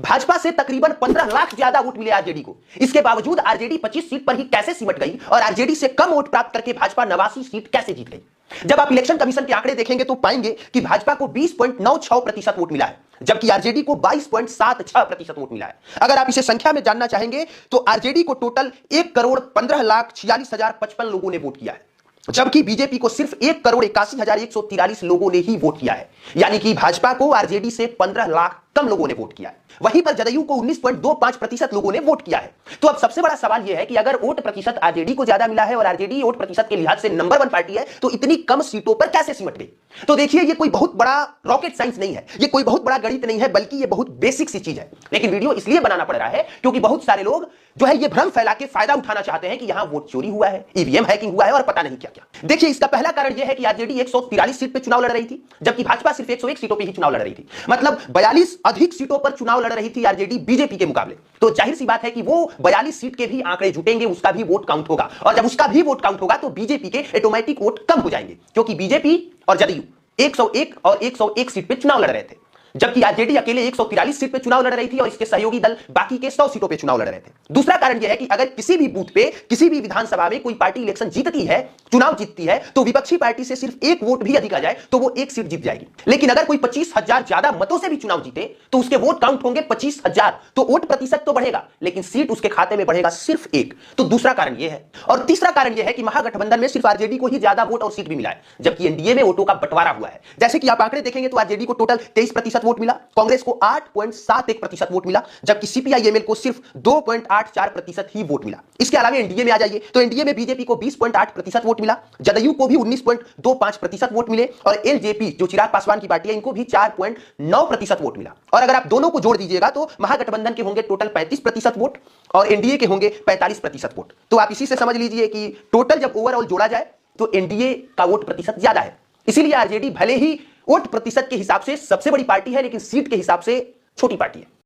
भाजपा से तकरीबन 15 लाख ज्यादा वोट मिले आरजेडी को। इसके बावजूद आरजेडी 25 सीट पर ही कैसे सिमट गई और आरजेडी से कम वोट प्राप्त करके भाजपा 89 सीट कैसे जीत गई। जब आप इलेक्शन कमीशन के आंकड़े देखेंगे तो पाएंगे कि भाजपा को 20.96% वोट मिला है, जबकि आरजेडी को 22.76% वोट मिला है। अगर आप इसे संख्या में जानना चाहेंगे तो आरजेडी को टोटल 1,15,46,055 लोगों ने वोट किया है, जबकि बीजेपी को सिर्फ 1,81,143 लोगों ने ही वोट किया है। यानी कि भाजपा को आरजेडी से 15 लाख कम लोगों ने वोट किया है। वहीं पर जदयू को 19.25% लोगों ने वोट किया है। तो अब सबसे बड़ा सवाल यह है कि अगर वोट प्रतिशत आरजेडी को ज्यादा मिला है और आरजेडी वोट प्रतिशत के लिहाज से नंबर 1 पार्टी है, तो इतनी कम सीटों पर कैसे सिमट गई। तो देखिए, ये कोई बहुत बड़ा रॉकेट साइंस नहीं है, ये कोई बहुत बड़ा गणित नहीं है, बल्कि ये बहुत बेसिक सी चीज है। लेकिन वीडियो इसलिए बनाना पड़ रहा है क्योंकि बहुत सारे लोग जो है ये भ्रम फैला के फायदा उठाना चाहते हैं कि यहां वोट चोरी हुआ है, ईवीएम हैकिंग हुआ है और पता नहीं क्या क्या। देखिए, इसका पहला कारण यह है कि आरजेडी 143 सीट पर चुनाव लड़ रही थी, जबकि भाजपा सिर्फ 101 सीटों पर ही चुनाव लड़ रही थी। मतलब 42 अधिक सीटों पर चुनाव लड़ रही थी आरजेडी बीजेपी के मुकाबले। तो जाहिर सी बात है कि वो 42 सीट के भी आंकड़े जुटेंगे, उसका भी वोट काउंट होगा, और जब उसका भी वोट काउंट होगा तो बीजेपी के ऑटोमेटिक वोट कम हो जाएंगे, क्योंकि बीजेपी और जदयू 101 और 101 सीट पे चुनाव लड़ रहे थे, जबकि आरजेडी अकेले 143 सीट पे चुनाव लड़ रही थी और इसके सहयोगी दल बाकी के 100 सीटों पे चुनाव लड़ रहे थे। दूसरा कारण यह है कि अगर किसी भी बूथ पे, किसी भी विधानसभा में कोई पार्टी इलेक्शन जीतती है, चुनाव जीतती है, तो विपक्षी पार्टी से सिर्फ एक वोट भी अधिक आ जाए तो वो एक सीट जीत जाएगी। लेकिन अगर कोई 25,000 ज्यादा मतों से भी चुनाव जीते तो उसके वोट काउंट होंगे 25,000, तो वोट प्रतिशत तो बढ़ेगा लेकिन सीट उसके खाते में बढ़ेगा सिर्फ एक। तो दूसरा कारण यह है। और तीसरा कारण यह है कि महागठबंधन में सिर्फ आरजेडी को ही ज्यादा वोट और सीट भी मिला है, जबकि एनडीए में वोटों का बंटवारा हुआ है। जैसे कि आप आंकड़े देखेंगे तो आरजेडी को टोटल 23% वोट मिला, कांग्रेस को 8.71% वोट मिला, जबकि सीपीआई-एमएल को सिर्फ 2.84% ही वोट मिला। इसके अलावा एनडीए में आ जाइए तो एनडीए में बीजेपी को 20.8% वोट मिला, जदयू को भी 19.25% वोट मिले और एलजेपी जो चिराग पासवान की पार्टी है, इनको भी 4.9% वोट मिला। और अगर आप दोनों को जोड़ दीजिएगा तो महागठबंधन के होंगे टोटल 35% वोट और एनडीए के होंगे 45% वोट। तो आप इसी से समझ लीजिए कि टोटल जब ओवरऑल जोड़ा जाए तो एनडीए का वोट प्रतिशत ज्यादा है। इसीलिए आरजेडी भले ही वोट प्रतिशत के हिसाब से सबसे बड़ी पार्टी है, लेकिन सीट के हिसाब से छोटी पार्टी है।